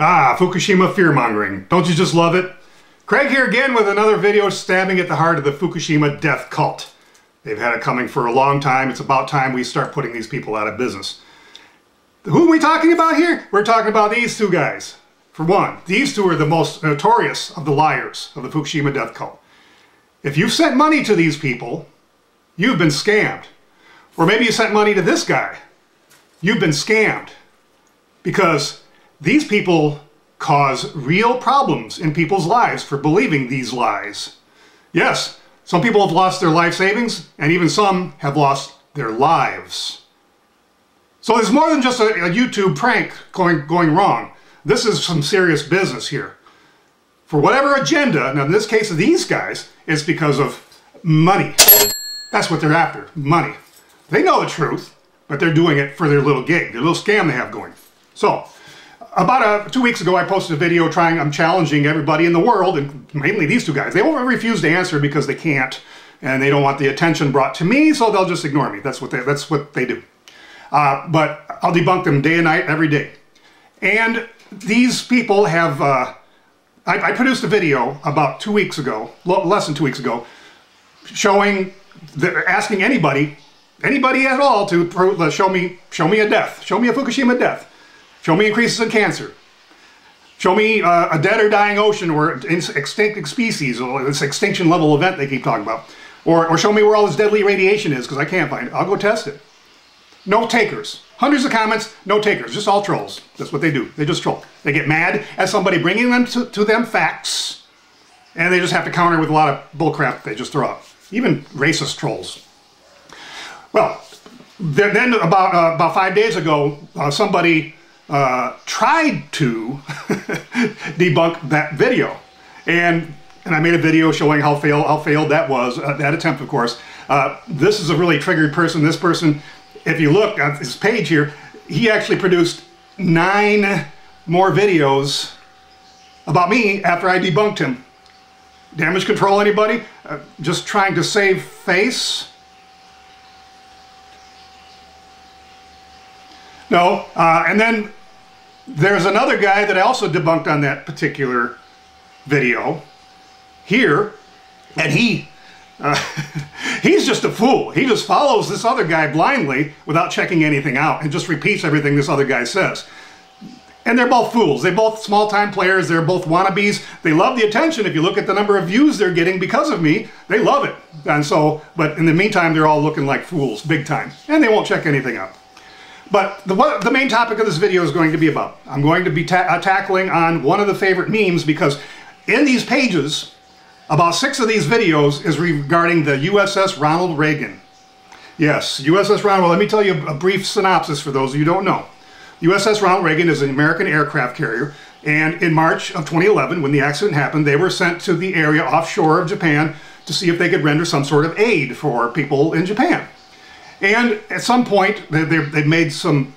Ah, Fukushima fear-mongering. Don't you just love it? Craig here again with another video stabbing at the heart of the Fukushima death cult. They've had it coming for a long time. It's about time we start putting these people out of business. Who are we talking about here? We're talking about these two guys. For one, these two are the most notorious of the liars of the Fukushima death cult. If you've sent money to these people, you've been scammed. Or maybe you sent money to this guy. You've been scammed. Because these people cause real problems in people's lives for believing these lies. Yes, some people have lost their life savings, and even some have lost their lives. So there's more than just a YouTube prank going wrong. This is some serious business here. For whatever agenda, now in this case of these guys, it's because of money. That's what they're after, money. They know the truth, but they're doing it for their little gig, their little scam they have going. So, about 2 weeks ago, I posted a video I'm challenging everybody in the world, and mainly these two guys. They won't refuse to answer because they can't, and they don't want the attention brought to me, so they'll just ignore me. That's what they do. But I'll debunk them day and night, every day. And these people have, I produced a video about 2 weeks ago, less than 2 weeks ago, asking anybody at all to show me a death, show me a Fukushima death. Show me increases in cancer. Show me a dead or dying ocean or extinct species, or this extinction level event they keep talking about. Or show me where all this deadly radiation is, because I can't find it. I'll go test it. No takers. Hundreds of comments, no takers. Just all trolls. That's what they do. They just troll. They get mad at somebody bringing them to them facts, and they just have to counter with a lot of bullcrap they just throw out. Even racist trolls. Well, then about 5 days ago, somebody tried to debunk that video, and I made a video showing how failed that was, that attempt, of course. This is a really triggered person. This person, if you look at his page here, he actually produced 9 more videos about me after I debunked him. Damage control, anybody? Just trying to save face? No, and then there's another guy that I also debunked on that particular video here, and he's just a fool. He just follows this other guy blindly without checking anything out and just repeats everything this other guy says. And they're both fools. They're both small-time players. They're both wannabes. They love the attention. If you look at the number of views they're getting because of me, they love it. And so, but in the meantime, they're all looking like fools, big time. And they won't check anything out. But the main topic of this video is going to be about, I'm going to be tackling on one of the favorite memes, because in these pages, about 6 of these videos is regarding the USS Ronald Reagan. Yes, USS Ronald, let me tell you a brief synopsis for those of you who don't know. USS Ronald Reagan is an American aircraft carrier, and in March of 2011, when the accident happened, they were sent to the area offshore of Japan to see if they could render some sort of aid for people in Japan. And at some point, they've made some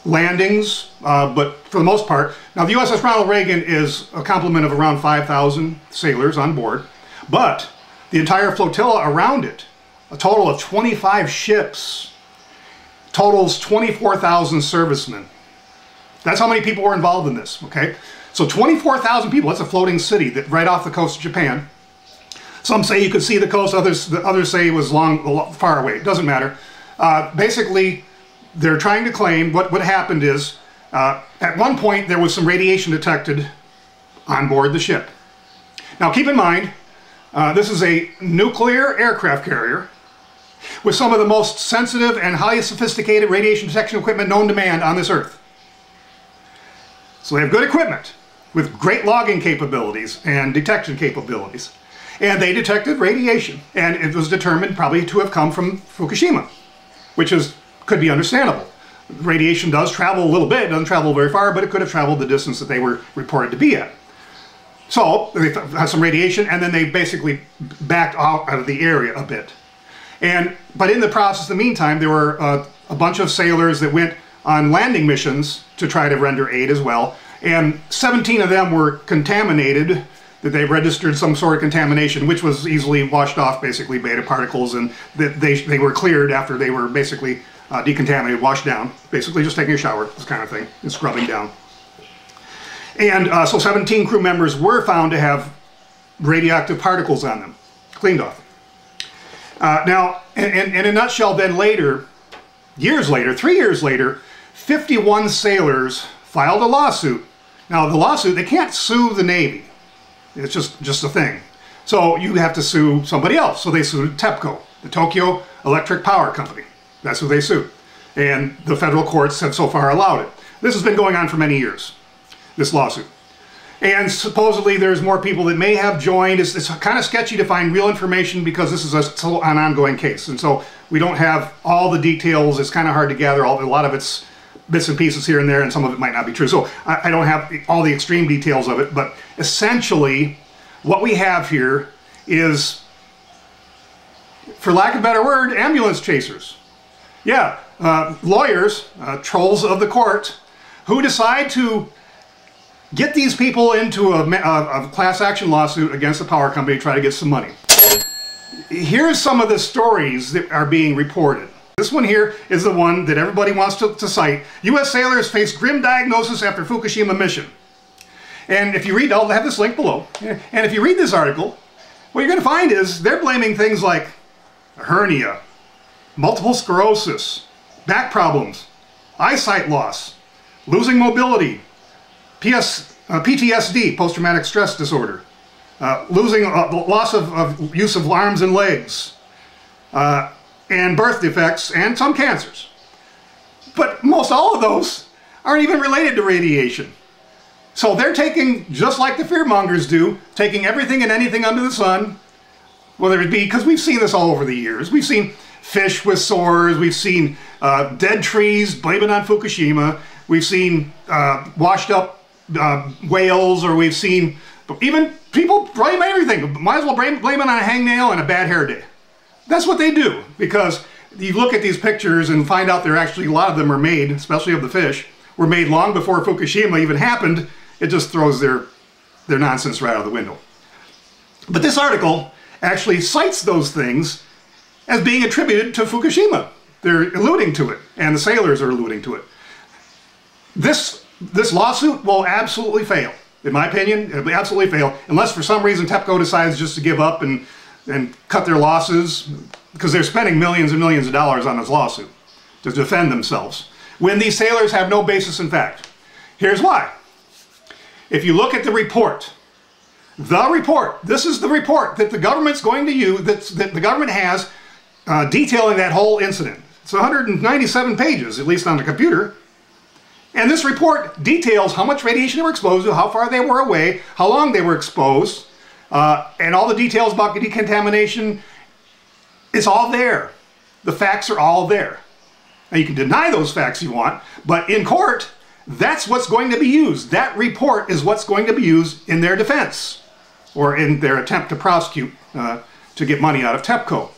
landings, but for the most part, now the USS Ronald Reagan is a complement of around 5,000 sailors on board, but the entire flotilla around it, a total of 25 ships, totals 24,000 servicemen. That's how many people were involved in this, okay? So 24,000 people, that's a floating city that right off the coast of Japan. Some say you could see the coast, others say it was far away. It doesn't matter. Basically, they're trying to claim what happened is, at one point there was some radiation detected on board the ship. Now keep in mind, this is a nuclear aircraft carrier with some of the most sensitive and highly sophisticated radiation detection equipment known to man on this earth. So they have good equipment with great logging capabilities and detection capabilities. And they detected radiation, and it was determined probably to have come from Fukushima, which could be understandable. Radiation does travel a little bit, it doesn't travel very far, but it could have traveled the distance that they were reported to be at. So they had some radiation, and then they basically backed out of the area a bit. But in the process, in the meantime, there were a bunch of sailors that went on landing missions to try to render aid as well, and 17 of them were contaminated, that they registered some sort of contamination, which was easily washed off, basically beta particles, and that they were cleared after they were basically decontaminated, washed down, basically just taking a shower, this kind of thing, and scrubbing down. And so 17 crew members were found to have radioactive particles on them, cleaned off. Now, in a nutshell, then later, years later, 3 years later, 51 sailors filed a lawsuit. Now, the lawsuit, they can't sue the Navy. It's just a thing. So you have to sue somebody else. So they sued TEPCO, the Tokyo Electric Power Company. That's who they sued. And the federal courts have so far allowed it. This has been going on for many years, this lawsuit. And supposedly there's more people that may have joined. It's kind of sketchy to find real information because this is an ongoing case. And so we don't have all the details. It's kind of hard to gather. A lot of it's bits and pieces here and there, and some of it might not be true. So I don't have all the extreme details of it. But essentially, what we have here is, for lack of a better word, ambulance chasers. Yeah, lawyers, trolls of the court, who decide to get these people into a class action lawsuit against the power company to try to get some money. Here's some of the stories that are being reported. This one here is the one that everybody wants to cite. U.S. sailors face grim diagnosis after Fukushima mission. And if you read, I'll have this link below, and if you read this article, what you're going to find is they're blaming things like a hernia, multiple sclerosis, back problems, eyesight loss, losing mobility, PTSD, post-traumatic stress disorder, losing loss of use of arms and legs, and birth defects, and some cancers. But most all of those aren't even related to radiation. So they're taking, just like the fearmongers do, taking everything and anything under the sun, whether it be, because we've seen this all over the years. We've seen fish with sores, we've seen dead trees, blame it on Fukushima, we've seen washed up whales, or we've seen even people blame everything. Might as well blame it on a hangnail and a bad hair day. That's what they do, because you look at these pictures and find out they're actually, a lot of them are made, especially of the fish, were made long before Fukushima even happened. It just throws their nonsense right out of the window. But this article actually cites those things as being attributed to Fukushima. They're alluding to it, and the sailors are alluding to it. This lawsuit will absolutely fail. In my opinion, it'll absolutely fail, unless for some reason TEPCO decides just to give up and cut their losses, because they're spending millions and millions of dollars on this lawsuit to defend themselves, when these sailors have no basis in fact. Here's why. If you look at the report, this is the report that the government's going to use, that the government has detailing that whole incident. It's 197 pages, at least on the computer. And this report details how much radiation they were exposed to, how far they were away, how long they were exposed, and all the details about decontamination. It's all there. The facts are all there. Now you can deny those facts if you want, but in court, that's what's going to be used. That report is what's going to be used in their defense, or in their attempt to prosecute to get money out of TEPCO.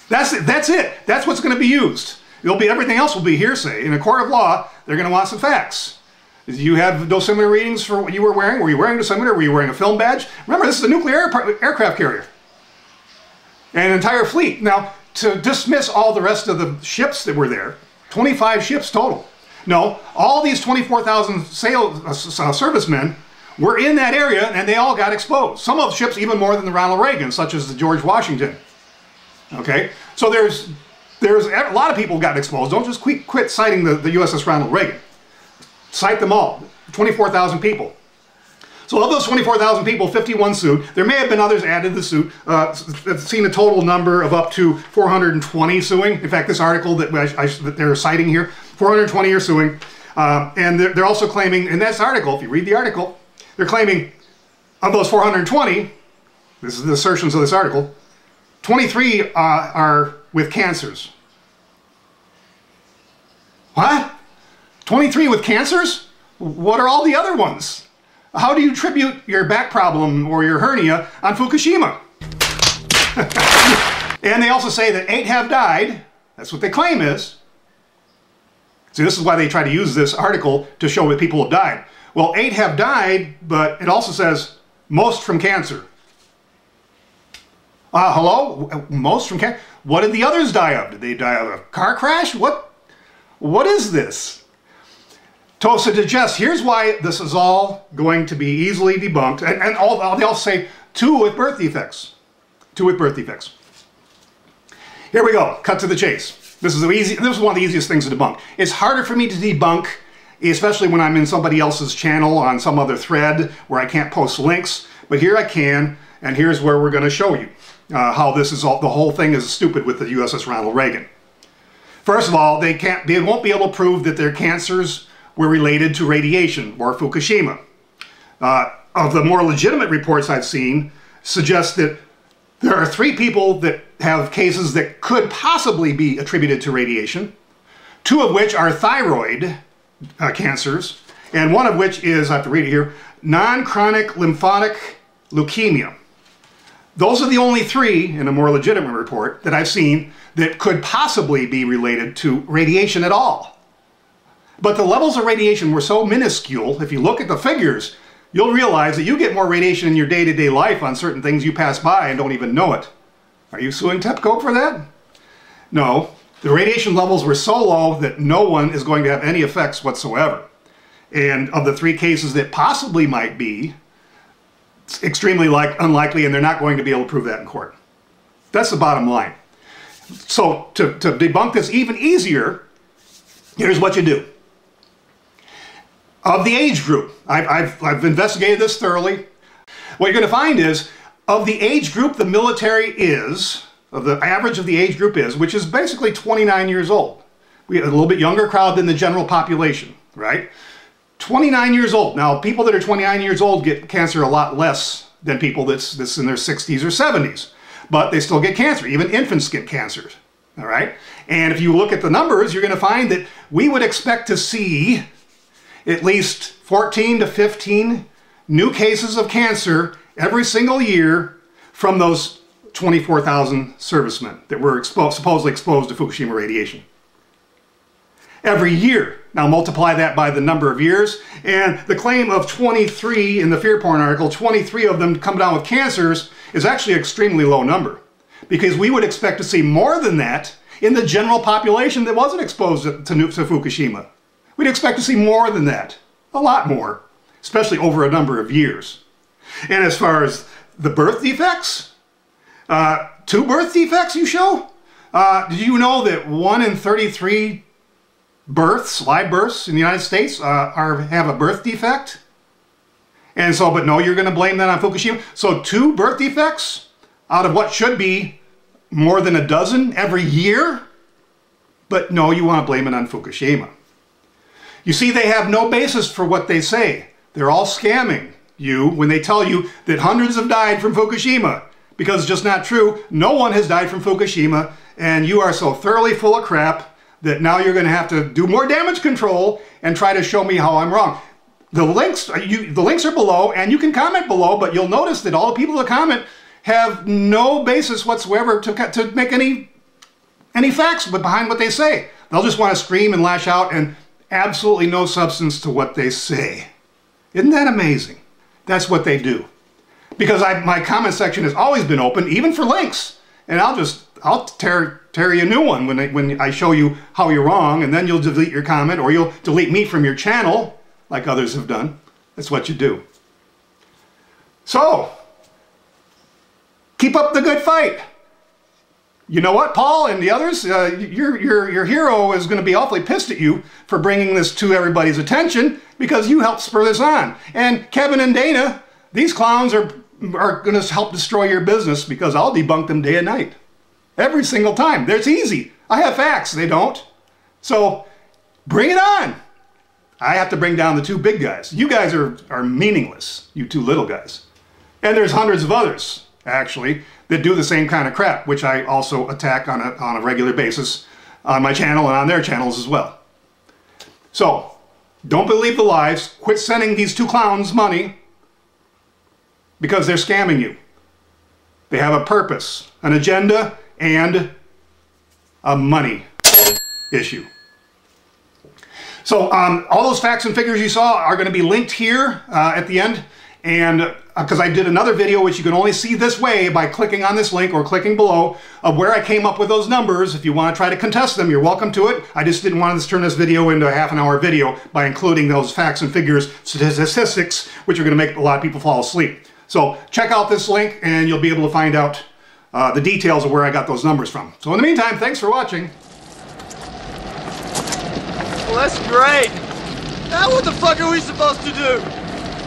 That's it. That's it. That's what's going to be used. Everything else will be hearsay. In a court of law, they're going to want some facts. You have dosimeter readings for what you were wearing. Were you wearing a dosimeter? Were you wearing a film badge? Remember, this is a nuclear aircraft carrier. And an entire fleet. Now, to dismiss all the rest of the ships that were there, 25 ships total. No, all these 24,000 servicemen were in that area, and they all got exposed. Some of the ships even more than the Ronald Reagan, such as the George Washington. Okay, so there's a lot of people got exposed. Don't just quit citing the USS Ronald Reagan. Cite them all. 24,000 people. So of those 24,000 people, 51 sued. There may have been others added to the suit. I've seen a total number of up to 420 suing. In fact, this article that they're citing here, 420 are suing. And they're also claiming, in this article, if you read the article, they're claiming of those 420, this is the assertions of this article, 23 are with cancers. What? 23 with cancers? What are all the other ones? How do you attribute your back problem or your hernia on Fukushima? And they also say that 8 have died. That's what they claim is. See, this is why they try to use this article to show that people have died. Well, 8 have died, but it also says most from cancer. Hello? Most from cancer? What did the others die of? Did they die of a car crash? What is this? To suggest, here's why this is all going to be easily debunked, and they all say two with birth defects. Two with birth defects. Here we go, cut to the chase. This is one of the easiest things to debunk. It's harder for me to debunk, especially when I'm in somebody else's channel on some other thread where I can't post links, but here I can, and here's where we're going to show you how this is all, the whole thing is stupid with the USS Ronald Reagan. First of all, they won't be able to prove that their cancers were related to radiation or Fukushima. Of the more legitimate reports I've seen, suggest that there are 3 people that have cases that could possibly be attributed to radiation, 2 of which are thyroid cancers, and 1 of which is, I have to read it here, non-chronic lymphatic leukemia. Those are the only 3 in a more legitimate report that I've seen that could possibly be related to radiation at all. But the levels of radiation were so minuscule, if you look at the figures, you'll realize that you get more radiation in your day-to-day life on certain things you pass by and don't even know it. Are you suing TEPCO for that? No. The radiation levels were so low that no one is going to have any effects whatsoever. And of the 3 cases that possibly might be, it's extremely unlikely, and they're not going to be able to prove that in court. That's the bottom line. So to debunk this even easier, here's what you do. Of the age group, I've investigated this thoroughly. What you're going to find is, of the age group the military is, of the average of the age group is, which is basically 29 years old. We have a little bit younger crowd than the general population, right? 29 years old. Now, people that are 29 years old get cancer a lot less than people that's in their 60s or 70s. But they still get cancer. Even infants get cancers, all right? And if you look at the numbers, you're going to find that we would expect to see at least 14 to 15 new cases of cancer every single year from those 24,000 servicemen that were supposedly exposed to Fukushima radiation. Every year. Now multiply that by the number of years, and the claim of 23 in the fear porn article, 23 of them come down with cancers, is actually an extremely low number. Because we would expect to see more than that in the general population that wasn't exposed to Fukushima. We'd expect to see more than that. A lot more. Especially over a number of years. And as far as the birth defects, 2 birth defects you show? Did you know that 1 in 33 births, live births in the United States have a birth defect? And so, but no, you're going to blame that on Fukushima? So 2 birth defects out of what should be more than a dozen every year? But no, you want to blame it on Fukushima. You see, they have no basis for what they say. They're all scamming you when they tell you that hundreds have died from Fukushima, because it's just not true. No one has died from Fukushima, and you are so thoroughly full of crap that now you're going to have to do more damage control and try to show me how I'm wrong. The links are below, and you can comment below, but you'll notice that all the people that comment have no basis whatsoever to make any facts behind what they say. They'll just want to scream and lash out, and absolutely no substance to what they say. Isn't that amazing? That's what they do. Because my comment section has always been open, even for links, and I'll tear you a new one when I show you how you're wrong, and then you'll delete your comment, or you'll delete me from your channel, like others have done. That's what you do. So, keep up the good fight. You know what, Paul and the others? Your hero is going to be awfully pissed at you for bringing this to everybody's attention, because you helped spur this on. And Kevin and Dana, these clowns are going to help destroy your business, because I'll debunk them day and night. Every single time. It's easy. I have facts. They don't. So, bring it on. I have to bring down the 2 big guys. You guys are meaningless, you 2 little guys. And there's hundreds of others, actually, that do the same kind of crap, which I also attack on a regular basis on my channel and on their channels as well. So, don't believe the lies. Quit sending these 2 clowns money, because they're scamming you. They have a purpose, an agenda, and a money issue. So all those facts and figures you saw are going to be linked here at the end. And because I did another video, which you can only see this way by clicking on this link or clicking below, of where I came up with those numbers. If you want to try to contest them, you're welcome to it. I just didn't want to turn this video into a half-an-hour video by including those facts and figures, statistics, which are going to make a lot of people fall asleep. So check out this link and you'll be able to find out the details of where I got those numbers from. So in the meantime, thanks for watching. Well, that's great. Now what the fuck are we supposed to do?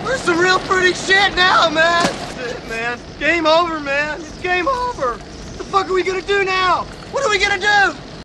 We're some real pretty shit now, man. That's it, man. Game over, man. It's game over. What the fuck are we gonna do now? What are we gonna do?